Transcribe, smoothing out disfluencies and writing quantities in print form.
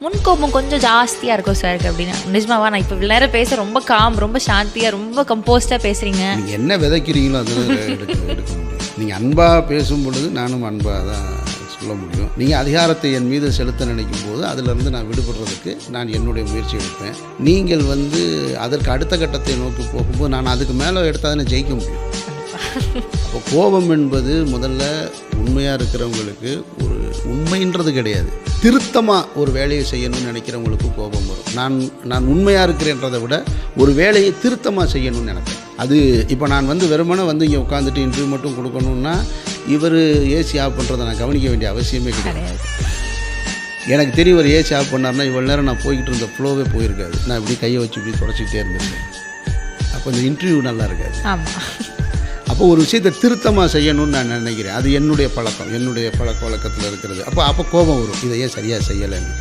முன்கோபம் கொஞ்சம் ஜாஸ்தியாக இருக்கும் சார் அப்படின்னா. நிஜமாவா? நான் இப்போ நேரம் பேச ரொம்ப ரொம்ப சாந்தியாக ரொம்ப கம்போஸ்டாக பேசுகிறீங்க. நீங்கள் என்ன விதைக்கிறீங்களோ அதில் எடுக்க முடியும். நீங்கள் அன்பாக பேசும் பொழுது நானும் அன்பாக தான் சொல்ல முடியும். நீங்கள் அதிகாரத்தை என் மீது செலுத்த நினைக்கும் போது அதிலிருந்து நான் விடுபடுறதுக்கு நான் என்னுடைய முயற்சி எடுப்பேன். நீங்கள் அதற்கு அடுத்த கட்டத்தை நோக்கி போகும்போது நான் அதுக்கு மேலே எடுத்தால் தான் ஜெயிக்க முடியும். அப்போ கோபம் என்பது முதல்ல உண்மையாக இருக்கிறவங்களுக்கு ஒரு உண்மைன்றது கிடையாது. திருத்தமாக ஒரு வேலையை செய்யணும்னு நினைக்கிறவங்களுக்கு கோபம் வரும். நான் உண்மையாக இருக்கிறேன்றதை விட ஒரு வேலையை திருத்தமாக செய்யணும்னு நினைப்பேன். அது இப்போ நான் வெறுமனே இங்கே உட்காந்துட்டு இன்டர்வியூ மட்டும் கொடுக்கணுன்னா இவர் ஏசி ஆஃப் பண்ணுறதை நான் கவனிக்க வேண்டிய அவசியமே கிடையாது. எனக்கு தெரியும் ஒரு ஏசி ஆஃப் பண்ணார்னா இவ்வளோ நேரம் நான் போய்கிட்டு இருந்த ஃப்ளோவே போயிருக்காது. நான் இப்படி கையை வச்சு இப்படி தொடச்சிக்கிட்டே இருந்திருக்கேன். அப்போ இந்த இன்டர்வியூ நல்லா இருக்காது. அப்போ ஒரு விஷயத்தை திருத்தமாக செய்யணும்னு நான் நினைக்கிறேன். அது என்னுடைய பழக்கம், என்னுடைய பழக்க வழக்கத்தில் இருக்கிறது. அப்போ கோபம் வரும், இதை ஏன் சரியாக செய்யலைன்னு.